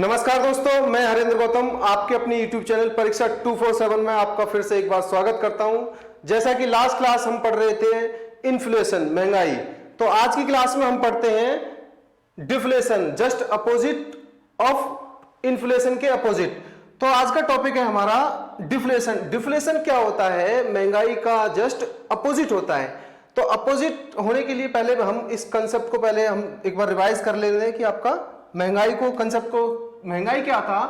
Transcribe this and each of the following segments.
नमस्कार दोस्तों, मैं हरेंद्र गौतम आपके अपनी YouTube चैनल परीक्षा 247 में आपका फिर से एक बार स्वागत करता हूं। जैसा कि लास्ट क्लास हम पढ़ रहे थे इन्फ्लेशन, महंगाई, तो आज की क्लास में हम पढ़ते हैं deflation, just opposite of inflation के अपोजिट। तो आज का टॉपिक है हमारा डिफ्लेशन। डिफ्लेशन क्या होता है? महंगाई का जस्ट अपोजिट होता है। तो अपोजिट होने के लिए पहले हम इस कंसेप्ट को पहले हम एक बार रिवाइज कर लेते हैं कि आपका महंगाई को, कंसेप्ट को, महंगाई क्या था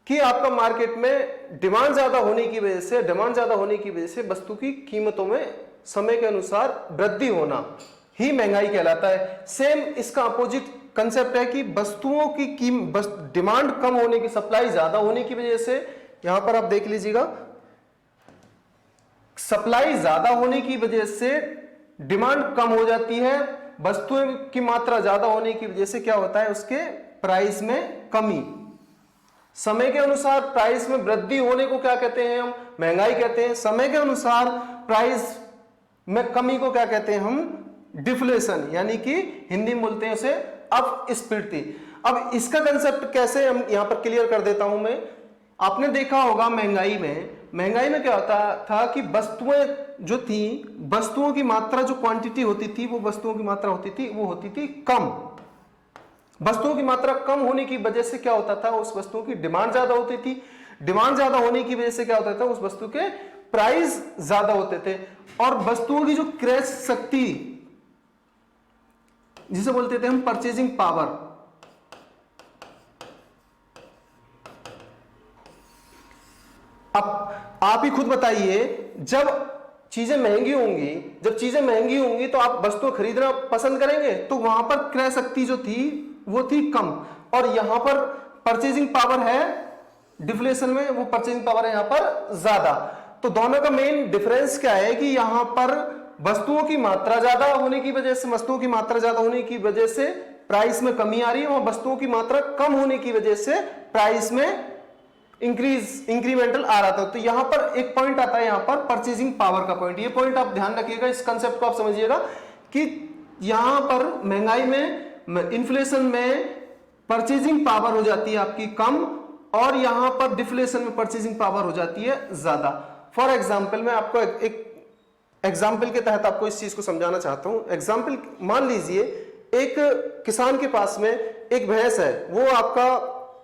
कि आपका मार्केट में डिमांड ज्यादा होने की वजह से वस्तु की कीमतों में समय के अनुसार वृद्धि होना ही महंगाई कहलाता है। सेम इसका अपोजिट कंसेप्ट है कि वस्तुओं की डिमांड कम होने की, सप्लाई ज्यादा होने की वजह से, यहां पर आप देख लीजिएगा, सप्लाई ज्यादा होने की वजह से डिमांड कम हो जाती है, वस्तुओं की मात्रा ज्यादा होने की वजह से क्या होता है, उसके प्राइस में कमी। समय के अनुसार प्राइस में वृद्धि होने को क्या कहते हैं? हम महंगाई कहते हैं। समय के अनुसार प्राइस में कमी को क्या कहते हैं? हम डिफ्लेशन, यानी कि हिंदी में बोलते हैं उसे अपस्फीति। अब इसका कंसेप्ट कैसे हम यहां पर क्लियर कर देता हूं मैं। आपने देखा होगा महंगाई में क्या होता था कि वस्तुएं जो थी, वस्तुओं की मात्रा, जो क्वांटिटी होती थी, वो वस्तुओं की मात्रा होती थी, वो होती थी कम। वस्तुओं की मात्रा कम होने की वजह से क्या होता था, उस वस्तुओं की डिमांड ज्यादा होती थी। डिमांड ज्यादा होने की वजह से क्या होता था, उस वस्तु के प्राइस ज्यादा होते थे। और वस्तुओं की जो क्रय शक्ति, जिसे बोलते थे हम परचेजिंग पावर, अब आप ही खुद बताइए, जब चीजें महंगी होंगी तो आप वस्तु खरीदना पसंद करेंगे, तो वहां पर क्रय शक्ति जो थी वो थी कम, और यहां पर परचेजिंग पावर है डिफ्लेशन में, वो परचेजिंग पावर है यहां पर ज्यादा। तो दोनों का मेन डिफरेंस क्या है कि यहां पर वस्तुओं की मात्रा ज्यादा होने की वजह से प्राइस में कमी आ रही है, वहां वस्तुओं की मात्रा कम होने की वजह से प्राइस में इंक्रीमेंटल आ रहा था। तो यहां पर एक पॉइंट आता है, यहां पर परचेजिंग पावर का पॉइंट। ये पॉइंट आप ध्यान रखिएगा, इस कंसेप्ट को आप समझिएगा कि यहां पर महंगाई में, इन्फ्लेशन में परचेजिंग पावर हो जाती है आपकी कम, और यहां पर डिफ्लेशन में परचेजिंग पावर हो जाती है ज्यादा। फॉर एग्जाम्पल, मैं आपको एक एग्जाम्पल के तहत आपको इस चीज को समझाना चाहता हूं। एग्जाम्पल, मान लीजिए एक किसान के पास में एक भैंस है, वो आपका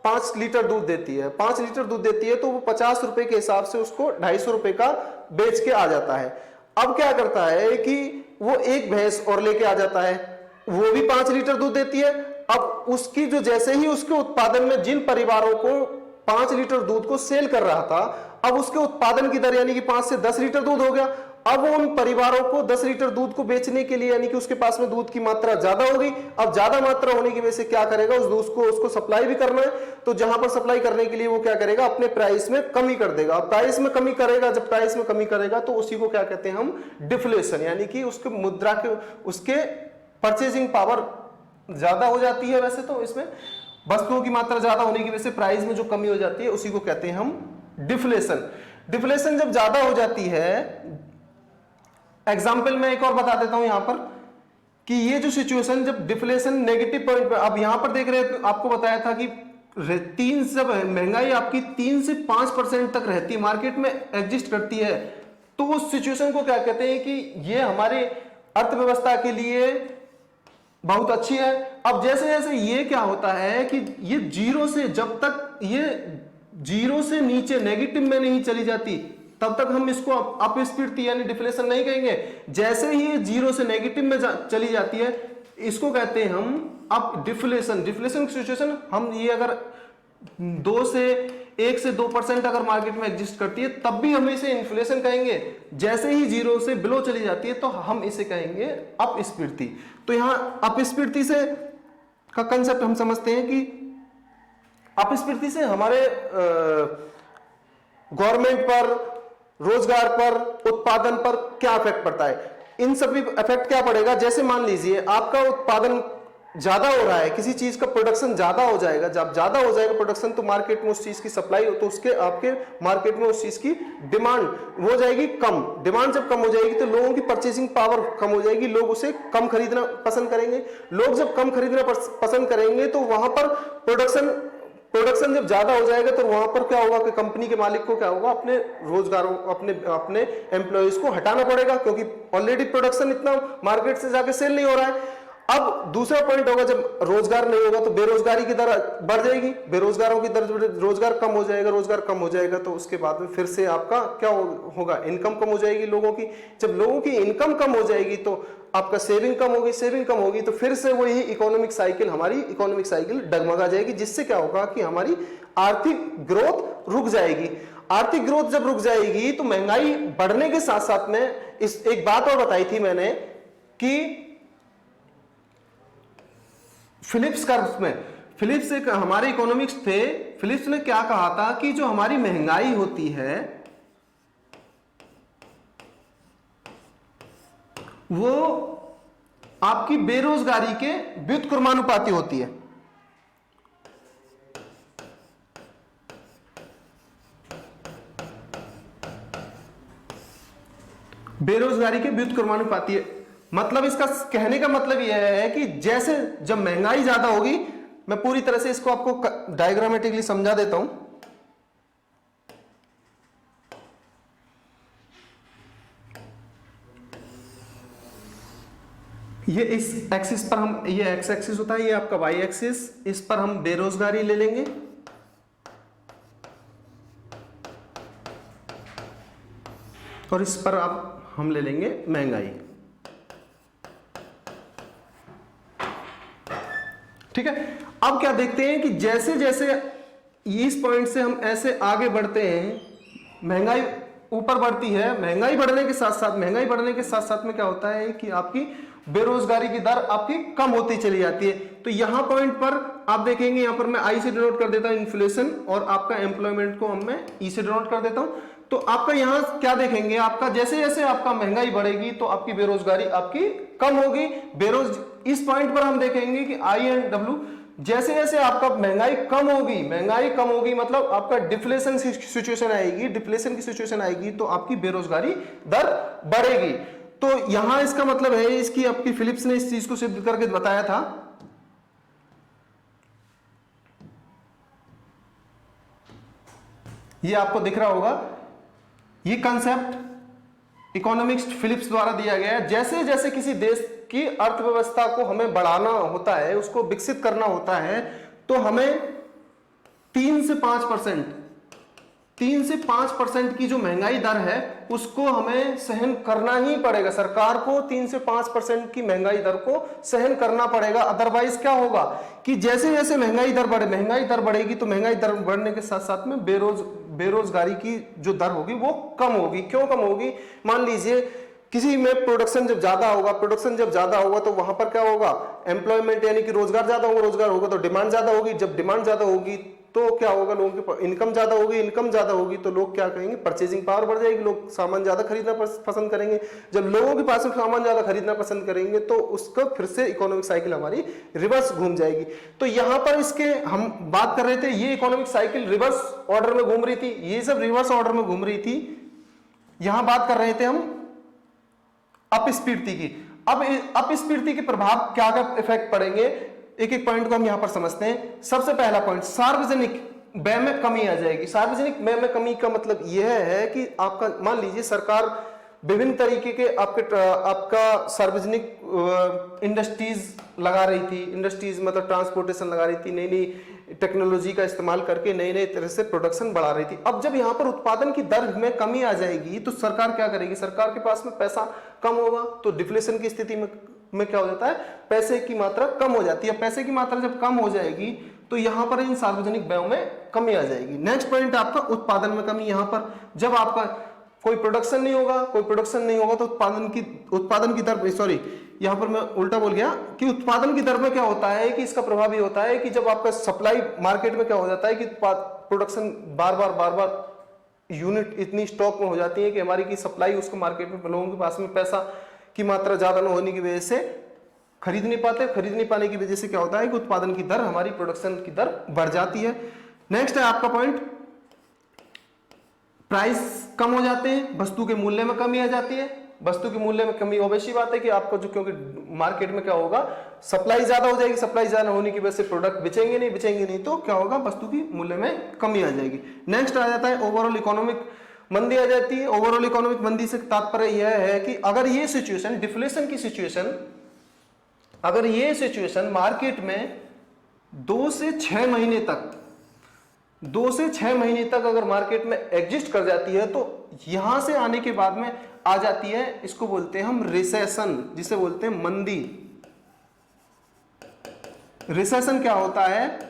5 लीटर दूध देती है। 5 लीटर दूध देती है तो वो 50 रुपए के हिसाब से उसको 250 रुपए का बेच के आ जाता है। अब क्या करता है कि वो एक भैंस और लेके आ जाता है, वो भी 5 लीटर दूध देती है। अब उसकी जो, जैसे ही उसके उत्पादन में जिन परिवारों को 5 लीटर दूध को सेल कर रहा था, अब उसके उत्पादन की दर यानी कि 5 से 10 लीटर दूध हो गया। अब उन परिवारों को 10 लीटर दूध को बेचने के लिए, यानी कि उसके पास में दूध की मात्रा ज्यादा हो गई। अब ज्यादा मात्रा होने की वजह से क्या करेगा, उस दूध को उसको सप्लाई भी करना है, तो जहां पर सप्लाई करने के लिए वो क्या करेगा, अपने प्राइस में कमी कर देगा। प्राइस में कमी करेगा, जब प्राइस में कमी करेगा तो उसी को क्या कहते हैं हम, डिफ्लेशन, यानी कि उसके मुद्रा के, उसके परचेजिंग पावर ज्यादा हो जाती है। वैसे तो इसमें वस्तुओं की मात्रा ज्यादा होने की वजह से प्राइस में जो कमी हो जाती है उसी को कहते हैं हम डिफ्लेशन। डिफ्लेशन जब ज्यादा हो जाती है, एग्जाम्पल मैं एक और बता देता हूं यहां पर कि ये जो सिचुएशन, जब डिफ्लेशन नेगेटिव पॉइंट पे, अब यहां पर देख रहे हैं, आपको बताया था कि 3 से महंगाई आपकी 3 से 5% तक रहती है, मार्केट में एग्जिस्ट करती है, तो उस सिचुएशन को क्या कहते हैं कि ये हमारे अर्थव्यवस्था के लिए बहुत अच्छी है। अब जैसे जैसे ये क्या होता है कि ये जीरो से, जब तक ये जीरो से नीचे नेगेटिव में नहीं चली जाती, तब तक हम इसको अपस्फीति यानी डिफ्लेशन नहीं कहेंगे। जैसे ही ये जीरो से नेगेटिव में चली जाती है, इसको कहते हैं हम अप डिफ्लेशन। डिफ्लेशन की सिचुएशन हम, ये अगर 1 से 2% अगर मार्केट में एग्जिस्ट करती है, तब भी हम इसे इन्फ्लेशन कहेंगे। जैसे ही जीरो से बिलो चली जाती है तो हम इसे कहेंगे अपस्फीति। तो यहां अपस्फीति से का कंसेप्ट हम समझते हैं कि अपस्फीति से हमारे गवर्नमेंट पर, रोजगार पर, उत्पादन पर क्या इफेक्ट पड़ता है। इन सभी इफेक्ट क्या पड़ेगा, जैसे मान लीजिए आपका उत्पादन ज्यादा हो रहा है, किसी चीज का प्रोडक्शन ज्यादा हो जाएगा, जब ज्यादा हो जाएगा प्रोडक्शन तो मार्केट में उस चीज की सप्लाई हो, तो उसके आपके मार्केट में उस चीज की डिमांड हो जाएगी कम। डिमांड जब कम हो जाएगी तो लोगों की परचेसिंग पावर कम हो जाएगी, लोग उसे कम खरीदना पसंद करेंगे। लोग जब कम खरीदना पसंद करेंगे तो वहां पर प्रोडक्शन प्रोडक्शन जब ज्यादा हो जाएगा तो वहां पर क्या होगा कि कंपनी के मालिक को क्या होगा, अपने रोजगारों अपने एम्प्लॉयज को हटाना पड़ेगा, क्योंकि ऑलरेडी प्रोडक्शन इतना मार्केट से जाके सेल नहीं हो रहा है। अब दूसरा पॉइंट होगा, जब रोजगार नहीं होगा तो बेरोजगारी की दर बढ़ जाएगी, बेरोजगारों की दर, रोजगार कम हो जाएगा, रोजगार कम हो जाएगा तो उसके बाद में फिर से आपका क्या होगा, इनकम कम हो जाएगी लोगों की। जब लोगों की इनकम कम हो जाएगी तो आपका सेविंग कम होगी, सेविंग कम होगी तो फिर से वही इकोनॉमिक साइकिल, हमारी इकोनॉमिक साइकिल डगमगा जाएगी, जिससे क्या होगा कि हमारी आर्थिक ग्रोथ रुक जाएगी। आर्थिक ग्रोथ जब रुक जाएगी तो महंगाई बढ़ने के साथ साथ में इस एक बात और बताई थी मैंने कि फिलिप्स कर्व में, फिलिप्स एक हमारे इकोनॉमिक्स थे, फिलिप्स ने क्या कहा था कि जो हमारी महंगाई होती है वो आपकी बेरोजगारी के व्युत्क्रमानुपाती होती है। बेरोजगारी के व्युत्क्रमानुपाती है, मतलब इसका कहने का मतलब यह है कि जैसे जब महंगाई ज्यादा होगी, मैं पूरी तरह से इसको आपको डायग्रामेटिकली समझा देता हूं। ये इस एक्सिस पर हम, ये एक्स एक्सिस होता है, ये आपका वाई एक्सिस, इस पर हम बेरोजगारी ले लेंगे और इस पर आप हम ले लेंगे महंगाई। ठीक है, अब क्या देखते हैं कि जैसे जैसे इस पॉइंट से हम ऐसे आगे बढ़ते हैं, महंगाई ऊपर बढ़ती है, महंगाई बढ़ने के साथ साथ में क्या होता है कि आपकी बेरोजगारी की दर आपकी कम होती चली जाती है। तो यहां पॉइंट पर आप देखेंगे, यहां पर मैं आई से डिनोट कर देता हूं इन्फ्लेशन, और आपका एम्प्लॉयमेंट को मैं ई से डिनोट कर देता हूं। तो आपका यहां क्या देखेंगे, आपका जैसे जैसे आपका महंगाई बढ़ेगी तो आपकी बेरोजगारी आपकी कम होगी। इस पॉइंट पर हम देखेंगे कि आई एंड डब्ल्यू, जैसे जैसे आपका महंगाई कम होगी मतलब आपका डिफ्लेशन सिचुएशन आएगी, डिफ्लेशन की सिचुएशन आएगी तो आपकी बेरोजगारी दर बढ़ेगी। तो यहां इसका मतलब है, इसकी आपकी फिलिप्स ने इस चीज को सिद्ध करके बताया था। ये आपको दिख रहा होगा, ये कंसेप्ट इकोनॉमिक्स फिलिप्स द्वारा दिया गया है। जैसे जैसे किसी देश की अर्थव्यवस्था को हमें बढ़ाना होता है, उसको विकसित करना होता है, तो हमें 3 से 5% की जो महंगाई दर है उसको हमें सहन करना ही पड़ेगा। सरकार को 3 से 5% की महंगाई दर को सहन करना पड़ेगा। अदरवाइज क्या होगा कि जैसे जैसे महंगाई दर बढ़ेगी तो महंगाई दर बढ़ने के साथ साथ में बेरोजगारी की जो दर होगी वो कम होगी। क्यों कम होगी? मान लीजिए किसी में प्रोडक्शन जब ज्यादा होगा तो वहां पर क्या होगा, एम्प्लॉयमेंट यानी कि रोजगार ज्यादा होगा तो डिमांड ज्यादा होगी। जब डिमांड ज्यादा होगी तो क्या होगा, लोगों की इनकम ज्यादा होगी तो लोग क्या करेंगे, परचेजिंग पावर बढ़ जाएगी, लोग सामान ज्यादा खरीदना पसंद करेंगे। जब लोगों के पास में सामान ज्यादा खरीदना पसंद करेंगे तो उसका फिर से इकोनॉमिक साइकिल हमारी रिवर्स घूम जाएगी। तो यहां पर इसके हम बात कर रहे थे, ये इकोनॉमिक साइकिल रिवर्स ऑर्डर में घूम रही थी, ये सब रिवर्स ऑर्डर में घूम रही थी। यहां बात कर रहे थे हम अपस्फीति की। अब अपस्फीति के प्रभाव क्या क्या इफेक्ट पड़ेंगे, एक एक पॉइंट को हम यहां पर समझते हैं। सबसे पहला पॉइंट, सार्वजनिक व्यय में कमी आ जाएगी। सार्वजनिक व्यय में कमी का मतलब यह है कि आपका, मान लीजिए सरकार विभिन्न तरीके के आपका सार्वजनिक इंडस्ट्रीज लगा रही थी, इंडस्ट्रीज मतलब ट्रांसपोर्टेशन लगा रही थी, नई नई टेक्नोलॉजी का इस्तेमाल करके नई नई तरह से प्रोडक्शन बढ़ा रही थी। अब जब यहाँ पर उत्पादन की दर में कमी आ जाएगी तो सरकार क्या करेगी, सरकार के पास में पैसा कम होगा तो डिफ्लेशन की स्थिति में क्या हो जाता है, पैसे की मात्रा कम हो जाती है। पैसे की मात्रा जब कम हो जाएगी तो यहां पर इन सार्वजनिक व्ययों में कमी आ जाएगी। नेक्स्ट पॉइंट आपका उत्पादन में कमी। यहां पर जब आपका कोई प्रोडक्शन नहीं होगा तो उत्पादन की दर, सॉरी यहां पर मैं उल्टा बोल गया कि उत्पादन की दर में क्या होता है कि इसका प्रभाव ये होता है कि जब आपका सप्लाई मार्केट में क्या हो जाता है कि प्रोडक्शन बार बार यूनिट इतनी स्टॉक में हो जाती है कि हमारी की सप्लाई उसको मार्केट में, लोगों के पास में पैसा की मात्रा ज्यादा न होने की वजह से खरीद नहीं पाने की वजह से क्या होता है कि उत्पादन की दर, हमारी प्रोडक्शन की दर बढ़ जाती है। नेक्स्ट है आपका पॉइंट, प्राइस कम हो जाते हैं, वस्तु के मूल्य में कमी आ जाती है। वस्तु के मूल्य में कमी, ऑब्वियस बात है कि आपको जो, क्योंकि मार्केट में क्या होगा, सप्लाई ज्यादा हो जाएगी, सप्लाई ज्यादा होने की वजह से प्रोडक्ट बेचेंगे नहीं तो क्या होगा, वस्तु की मूल्य में कमी आ जाएगी। नेक्स्ट आ जाता है ओवरऑल इकोनॉमिक मंदी आ जाती है। ओवरऑल इकोनॉमिक मंदी से तात्पर्य यह है कि अगर ये सिचुएशन, डिफ्लेशन की सिचुएशन, अगर ये सिचुएशन मार्केट में 2 से 6 महीने तक, 2 से 6 महीने तक अगर मार्केट में एग्जिस्ट कर जाती है, तो यहां से आने के बाद में आ जाती है, इसको बोलते हैं हम रिसेशन, जिसे बोलते हैं मंदी। रिसेशन क्या होता है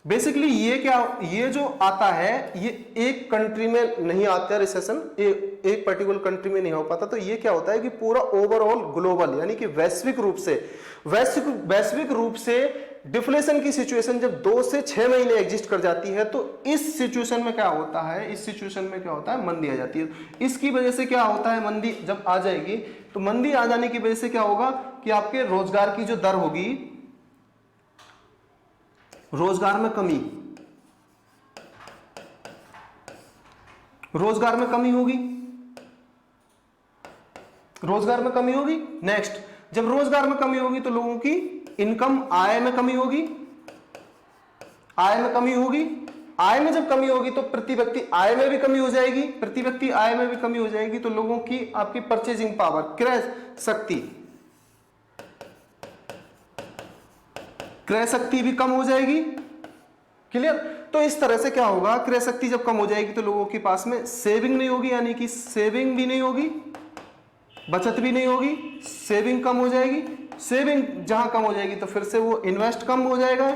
बेसिकली, ये जो आता है ये एक कंट्री में नहीं आता रिसेशन, एक पर्टिकुलर कंट्री में नहीं हो पाता, तो ये क्या होता है कि पूरा ओवरऑल ग्लोबल यानी कि वैश्विक रूप से डिफ्लेशन की सिचुएशन जब 2 से 6 महीने एग्जिस्ट कर जाती है, तो इस सिचुएशन में क्या होता है, मंदी आ जाती है। इसकी वजह से क्या होता है, मंदी जब आ जाएगी तो मंदी आ जाने की वजह से क्या होगा कि आपके रोजगार की जो दर होगी, रोजगार में कमी होगी। नेक्स्ट, जब रोजगार में कमी होगी तो लोगों की इनकम, आय में कमी होगी। आय में जब कमी होगी तो प्रति व्यक्ति आय में भी कमी हो जाएगी, तो लोगों की आपकी परचेजिंग पावर, क्रय शक्ति भी कम हो जाएगी। क्लियर? तो इस तरह से क्या होगा, क्रय शक्ति जब कम हो जाएगी तो लोगों के पास में सेविंग नहीं होगी, यानी कि सेविंग भी नहीं होगी, बचत भी नहीं होगी, सेविंग कम हो जाएगी। सेविंग जहां कम हो जाएगी तो फिर से वो इन्वेस्ट कम हो जाएगा,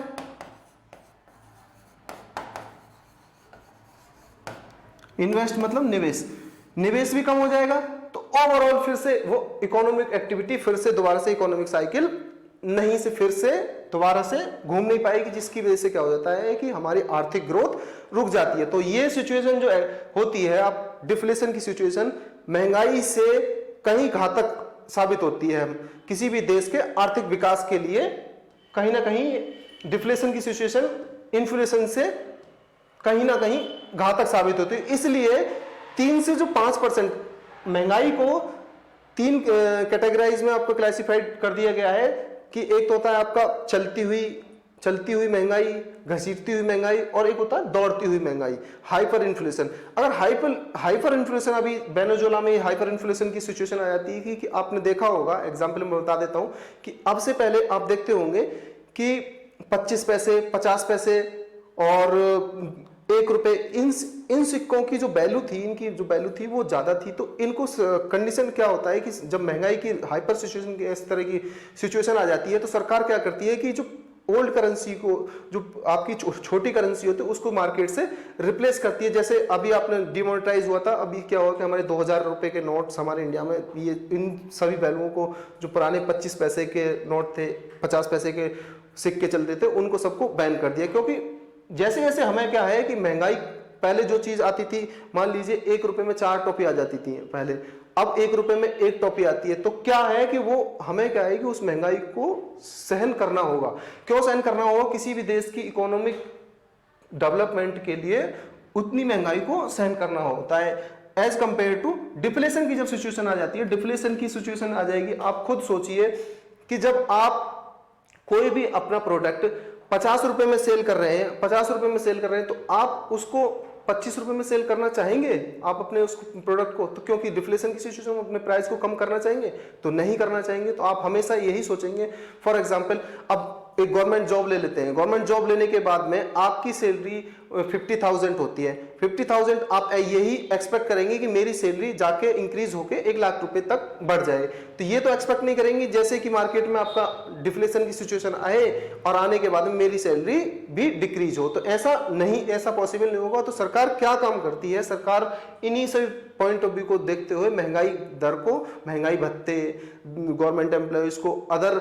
इन्वेस्ट मतलब निवेश भी कम हो जाएगा। तो ओवरऑल फिर से वो इकोनॉमिक एक्टिविटी फिर से दोबारा से इकोनॉमिक साइकिल फिर से दोबारा से घूम नहीं पाएगी, जिसकी वजह से क्या हो जाता है कि हमारी आर्थिक ग्रोथ रुक जाती है। तो ये सिचुएशन जो होती है, आप डिफ्लेशन की सिचुएशन महंगाई से कहीं घातक साबित होती है। किसी भी देश के आर्थिक विकास के लिए कहीं ना कहीं डिफ्लेशन की सिचुएशन इन्फ्लेशन से कहीं ना कहीं घातक साबित होती है। इसलिए 3 से जो 5% महंगाई को 3 कैटेगराइज में आपको क्लासिफाइड कर दिया गया है कि एक तो होता है आपका चलती हुई महंगाई, घसीटती हुई महंगाई, और एक होता है दौड़ती हुई महंगाई, हाइपर इन्फ्लेशन। अगर हाइपर इन्फ्लेशन, अभी वेनेजुएला में हाइपर इन्फ्लेशन की सिचुएशन आ जाती है कि आपने देखा होगा, एग्जांपल मैं बता देता हूं कि अब से पहले आप देखते होंगे कि 25 पैसे, 50 पैसे और 1 रुपए, इन सिक्कों की जो वैल्यू थी वो ज्यादा थी। तो इनको कंडीशन क्या होता है कि जब महंगाई की हाइपर सिचुएशन की इस तरह की सिचुएशन आ जाती है तो सरकार क्या करती है कि जो ओल्ड करेंसी को, जो आपकी छोटी करेंसी होती है, उसको मार्केट से रिप्लेस करती है। जैसे अभी आपने डिमोनेटाइज हुआ था, अभी क्या हुआ कि हमारे 2000 रुपए के नोट्स हमारे इंडिया में, ये इन सभी वैल्यूओं को, जो पुराने 25 पैसे के नोट थे, 50 पैसे के सिक्के चलते थे, उनको सबको बैन कर दिया। क्योंकि जैसे जैसे हमें क्या है कि महंगाई, पहले जो चीज आती थी, मान लीजिए 1 रुपए में 4 टॉफी आ जाती थी पहले, अब 1 रुपए में 1 टॉफी आती है। तो क्या है कि वो हमें क्या है कि उस महंगाई को सहन करना होगा। क्यों सहन करना होगा? किसी भी देश की इकोनॉमिक डेवलपमेंट के लिए उतनी महंगाई को सहन करना होता है, एज कंपेयर टू डिफ्लेशन की जब सिचुएशन आ जाती है। डिफ्लेशन की सिचुएशन आ जाएगी, आप खुद सोचिए कि जब आप कोई भी अपना प्रोडक्ट 50 रुपए में सेल कर रहे हैं, तो आप उसको 25 रुपए में सेल करना चाहेंगे आप अपने उस प्रोडक्ट को? तो क्योंकि डिफ्लेशन की सिचुएशन में अपने प्राइस को कम करना चाहेंगे? तो नहीं करना चाहेंगे। तो आप हमेशा यही सोचेंगे। फॉर एग्जांपल, अब एक गवर्नमेंट जॉब ले लेते हैं। गवर्नमेंट जॉब लेने के बाद में आपकी सैलरी 50,000 होती है। 50,000 आप यही एक्सपेक्ट करेंगे कि मेरी सैलरी जाके इंक्रीज होके 1 लाख रुपए तक बढ़ जाए। तो ये तो एक्सपेक्ट नहीं करेंगे जैसे कि मार्केट में आपका डिफ्लेशन की सिचुएशन आए और आने के बाद में मेरी सैलरी भी डिक्रीज हो। तो ऐसा पॉसिबल नहीं होगा। तो सरकार क्या काम करती है? सरकार इन्हीं से पॉइंट ऑफ व्यू को देखते हुए महंगाई दर को, महंगाई भत्ते, गवर्नमेंट एम्प्लॉइज को, अदर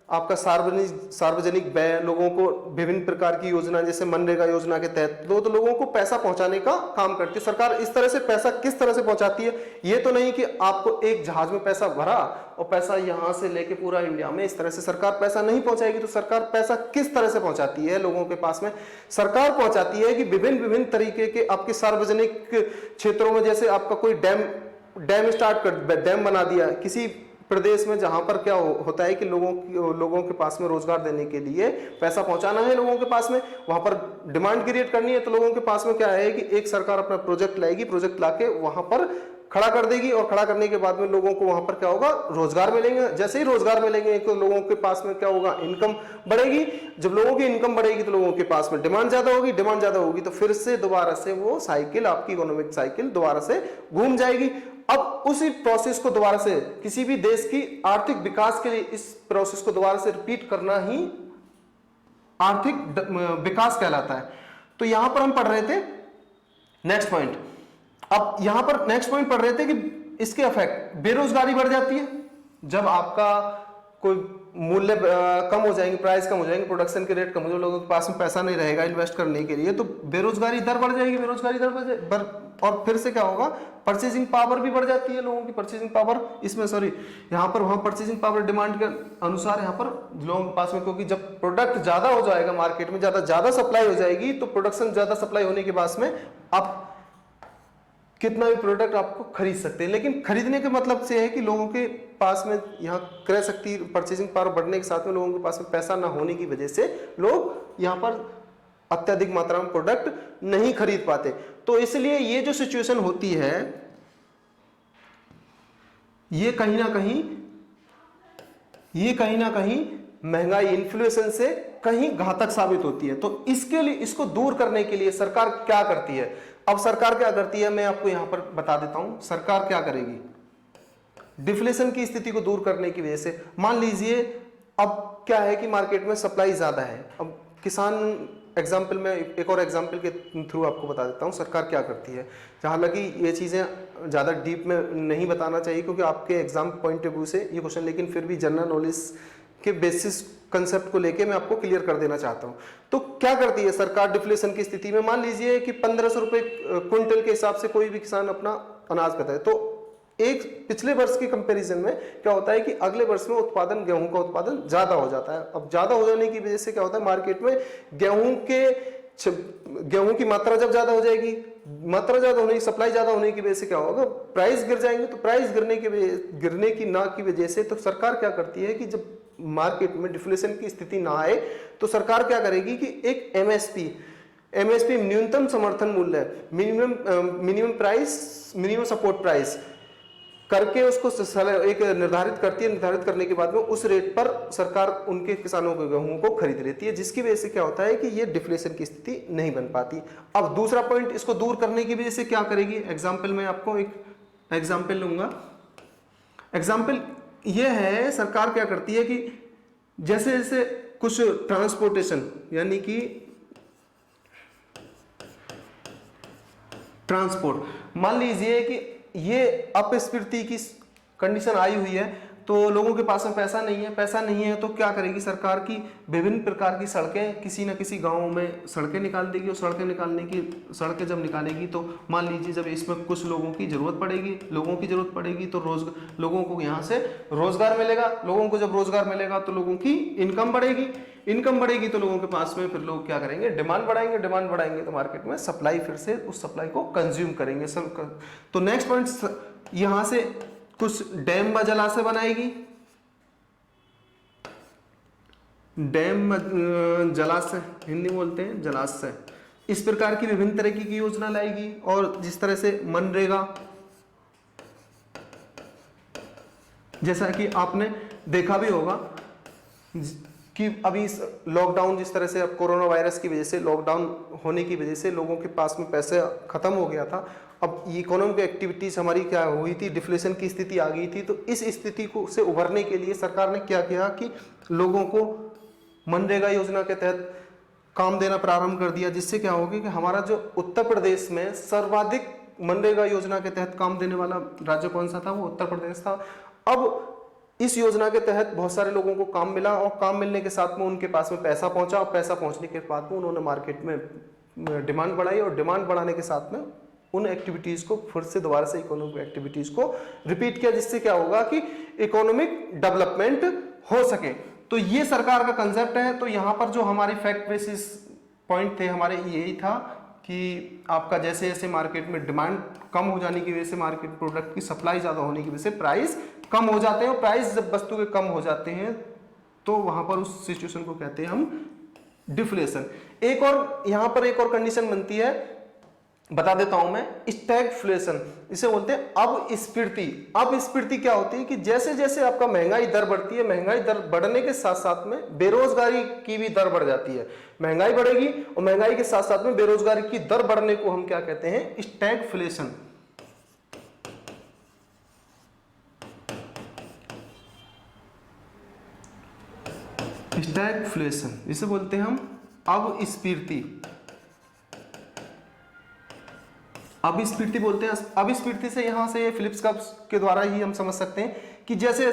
आपका सार्वजनिक व्यय, लोगों को विभिन्न प्रकार की योजना जैसे मनरेगा योजना के तहत तो लोगों को पैसा पहुंचाने का काम करती है सरकार। इस तरह से पैसा किस तरह से पहुंचाती है? ये तो नहीं कि आपको एक जहाज में पैसा भरा और पैसा यहां से लेके पूरा इंडिया में, इस तरह से सरकार पैसा नहीं पहुंचाएगी। तो सरकार पैसा किस तरह से पहुंचाती है लोगों के पास में? सरकार पहुंचाती है कि विभिन्न तरीके के आपके सार्वजनिक क्षेत्रों में, जैसे आपका कोई डैम डैम स्टार्ट कर, डैम बना दिया किसी प्रदेश में जहां पर क्या होता है कि लोगों के पास में रोजगार देने के लिए पैसा पहुंचाना है लोगों के पास में, वहां पर डिमांड क्रिएट करनी है, तो लोगों के पास में क्या है कि एक सरकार अपना प्रोजेक्ट लाएगी, प्रोजेक्ट लाके वहां पर खड़ा कर देगी, और खड़ा करने के बाद में लोगों को वहां पर क्या होगा, रोजगार मिलेंगे। जैसे ही रोजगार मिलेंगे तो लोगों के पास में क्या होगा, इनकम बढ़ेगी। जब लोगों की इनकम बढ़ेगी तो लोगों के पास में डिमांड ज्यादा होगी, डिमांड ज्यादा होगी तो फिर से दोबारा से वो साइकिल, आपकी इकोनॉमिक साइकिल दोबारा से घूम जाएगी। अब उसी प्रोसेस को दोबारा से, किसी भी देश की आर्थिक विकास के लिए इस प्रोसेस को दोबारा से रिपीट करना ही आर्थिक विकास कहलाता है। तो यहां पर हम पढ़ रहे थे नेक्स्ट पॉइंट। अब यहां पर नेक्स्ट पॉइंट पढ़ रहे थे कि इसके इफेक्ट, बेरोजगारी बढ़ जाती है जब आपका कोई मूल्य कम हो जाएंगे, प्राइस कम हो जाएंगे, प्रोडक्शन के रेट कम हो जाएंगे, लोगों के पास में पैसा नहीं रहेगा इन्वेस्ट करने के लिए, तो बेरोजगारी दर बढ़ जाएगी, बेरोजगारी दर और फिर से क्या होगा, परचेजिंग पावर भी बढ़ जाती है, लोगों की परचेजिंग पावर, इसमें सॉरी यहाँ पर वहां परचेजिंग पावर डिमांड के अनुसार यहाँ पर लोगों के पास में, क्योंकि जब प्रोडक्ट ज्यादा हो जाएगा मार्केट में, ज्यादा सप्लाई हो जाएगी, तो प्रोडक्शन ज्यादा सप्लाई होने के बाद में आप कितना भी प्रोडक्ट आपको खरीद सकते हैं। लेकिन खरीदने के मतलब से है कि लोगों के पास में यहाँ क्रय शक्ति, परचेजिंग पावर बढ़ने के साथ में लोगों के पास में पैसा ना होने की वजह से लोग यहाँ पर अत्यधिक मात्रा में प्रोडक्ट नहीं खरीद पाते। तो इसलिए ये जो सिचुएशन होती है, ये कहीं ना कहीं महंगाई, इन्फ्लेशन से कहीं घातक साबित होती है। तो इसके लिए, इसको दूर करने के लिए सरकार क्या करती है? अब सरकार क्या करती है मैं आपको यहां पर बता देता हूं। सरकार क्या करेगी, डिफ्लेशन की स्थिति को दूर करने की वजह से, मान लीजिए अब क्या है कि मार्केट में सप्लाई ज्यादा है, अब किसान, एग्जाम्पल में एक और एग्जाम्पल के थ्रू आपको बता देता हूं सरकार क्या करती है। हालांकि ये चीजें ज्यादा डीप में नहीं बताना चाहिए क्योंकि आपके एग्जाम पॉइंट ऑफ व्यू से ये क्वेश्चन, लेकिन फिर भी जनरल नॉलेज के बेसिस कंसेप्ट को लेके मैं आपको क्लियर कर देना चाहता हूं। तो क्या करती है सरकार डिफ्लेशन की स्थिति में, मान लीजिए कि 1500 रुपए क्विंटल के हिसाब से कोई भी किसान अपना अनाज करता है, तो एक पिछले वर्ष के कंपैरिजन में क्या होता है कि अगले वर्ष में उत्पादन, गेहूं का उत्पादन ज्यादा हो जाता है। अब ज्यादा हो जाने की वजह से क्या होता है, मार्केट में गेहूं की मात्रा जब ज्यादा हो जाएगी, मात्रा ज्यादा होने की, सप्लाई ज्यादा होने की वजह से क्या होगा, प्राइस गिर जाएंगे। तो प्राइस गिरने की ना की वजह से तो सरकार क्या करती है कि जब मार्केट में डिफ्लेशन की स्थिति ना आए तो सरकार क्या करेगी कि एक एमएसपी न्यूनतम समर्थन मूल्य, minimum price, minimum support price करके उसको एक निर्धारित करती है। निर्धारित करने के बाद में उस रेट पर सरकार उनके किसानों के गेहूं को खरीद लेती है, जिसकी वजह से क्या होता है कि ये डिफ्लेशन की स्थिति नहीं बन पाती। अब दूसरा पॉइंट, इसको दूर करने की वजह से क्या करेगी, एग्जाम्पल में आपको एक एग्जाम्पल लूंगा। एग्जाम्पल ये है, सरकार क्या करती है कि जैसे जैसे कुछ ट्रांसपोर्टेशन, यानी कि ट्रांसपोर्ट, मान लीजिए कि ये अपस्फीति की कंडीशन आई हुई है, तो लोगों के पास में पैसा नहीं है तो क्या करेगी सरकार की विभिन्न प्रकार की सड़कें, किसी न किसी गांव में सड़कें निकाल देगी। और सड़कें जब निकालेगी तो मान लीजिए जब इसमें कुछ लोगों की जरूरत पड़ेगी तो लोगों को यहाँ से रोजगार मिलेगा। लोगों को जब रोजगार मिलेगा तो लोगों की इनकम बढ़ेगी तो लोगों के पास में फिर लोग क्या करेंगे, डिमांड बढ़ाएंगे तो मार्केट में सप्लाई, फिर से उस सप्लाई को कंज्यूम करेंगे सब। तो नेक्स्ट पॉइंट, यहां से कुछ डैम व जलाशय बनाएगी, डैम जलाशय हिंदी बोलते हैं जलाशय, इस प्रकार की विभिन्न तरह की योजना लाएगी। और जिस तरह से मनरेगा, जैसा कि आपने देखा भी होगा कि अभी लॉकडाउन, जिस तरह से अब कोरोना वायरस की वजह से, लॉकडाउन होने की वजह से लोगों के पास में पैसे खत्म हो गया था। अब इकोनॉमिक एक्टिविटीज हमारी क्या हुई थी, डिफ्लेशन की स्थिति आ गई थी। तो इस स्थिति को से उभरने के लिए सरकार ने क्या किया कि लोगों को मनरेगा योजना के तहत काम देना प्रारंभ कर दिया, जिससे क्या होगा कि हमारा जो उत्तर प्रदेश में सर्वाधिक मनरेगा योजना के तहत काम देने वाला राज्य कौन सा था, वो उत्तर प्रदेश था। अब इस योजना के तहत बहुत सारे लोगों को काम मिला और काम मिलने के साथ में उनके पास में पैसा पहुंचा और पैसा पहुंचने के बाद में उन्होंने मार्केट में डिमांड बढ़ाई और डिमांड बढ़ाने के साथ में उन एक्टिविटीज को फिर से दोबारा से इकोनॉमिक एक्टिविटीज को रिपीट किया, जिससे क्या होगा कि इकोनॉमिक डेवलपमेंट हो सके। तो ये सरकार का कंसेप्ट है। तो यहाँ पर जो हमारे फैक्ट बेसिस पॉइंट थे हमारे, यही था कि आपका जैसे जैसे मार्केट में डिमांड कम हो जाने की वजह से, मार्केट प्रोडक्ट की सप्लाई ज़्यादा होने की वजह से प्राइस कम हो जाते हैं, और प्राइस जब वस्तु के कम हो जाते हैं तो वहां पर उस सिचुएशन को कहते हैं हम डिफ्लेशन। एक और यहां पर एक और कंडीशन बनती है, बता देता हूं मैं, स्टैगफ्लेशन इसे बोलते हैं अपस्फीति। अपस्फीति क्या होती है कि जैसे जैसे आपका महंगाई दर बढ़ती है, महंगाई दर बढ़ने के साथ साथ में बेरोजगारी की भी दर बढ़ जाती है। महंगाई बढ़ेगी और महंगाई के साथ साथ में बेरोजगारी की दर बढ़ने को हम क्या कहते हैं, स्टैगफ्लेशन। स्टैगफ्लेशन जिसे बोलते हैं हम अपस्फीति, अपस्फीति बोलते हैं। अपस्फीति से यहां से फिलिप्स कर्व के द्वारा ही हम समझ सकते हैं कि जैसे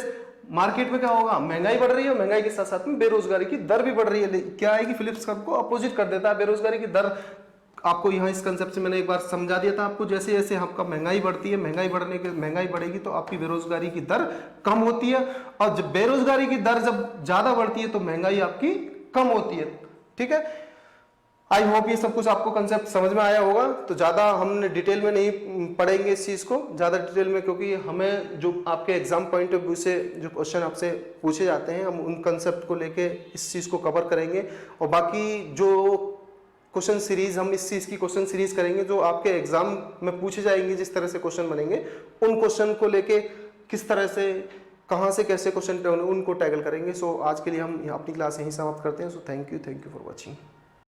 मार्केट में क्या होगा, महंगाई बढ़ रही है, महंगाई के साथ साथ में बेरोजगारी की दर भी बढ़ रही है। क्या है कि फिलिप्स कर्व को अपोजिट कर देता है। बेरोजगारी की दर आपको यहाँ इस कंसेप्ट से मैंने एक बार समझा दिया था आपको, जैसे जैसे आपका महंगाई बढ़ती है, महंगाई बढ़ेगी तो आपकी बेरोजगारी की दर कम होती है, और जब बेरोजगारी की दर जब ज्यादा बढ़ती है तो महंगाई आपकी कम होती है। ठीक है, आई होप ये सब कुछ आपको कंसेप्ट समझ में आया होगा। तो ज़्यादा हमने डिटेल में नहीं पढ़ेंगे इस चीज़ को, ज़्यादा डिटेल में, क्योंकि हमें जो आपके एग्जाम पॉइंट ऑफ व्यू से जो क्वेश्चन आपसे पूछे जाते हैं, हम उन कंसेप्ट को लेके इस चीज़ को कवर करेंगे। और बाकी जो क्वेश्चन सीरीज, हम इस चीज़ की क्वेश्चन सीरीज करेंगे जो आपके एग्जाम में पूछे जाएंगे, जिस तरह से क्वेश्चन बनेंगे उन क्वेश्चन को लेके किस तरह से, कहाँ से कैसे क्वेश्चन उनको टैकल करेंगे। सो आज के लिए हम अपनी क्लास यहीं समाप्त करते हैं। So thank you for watching.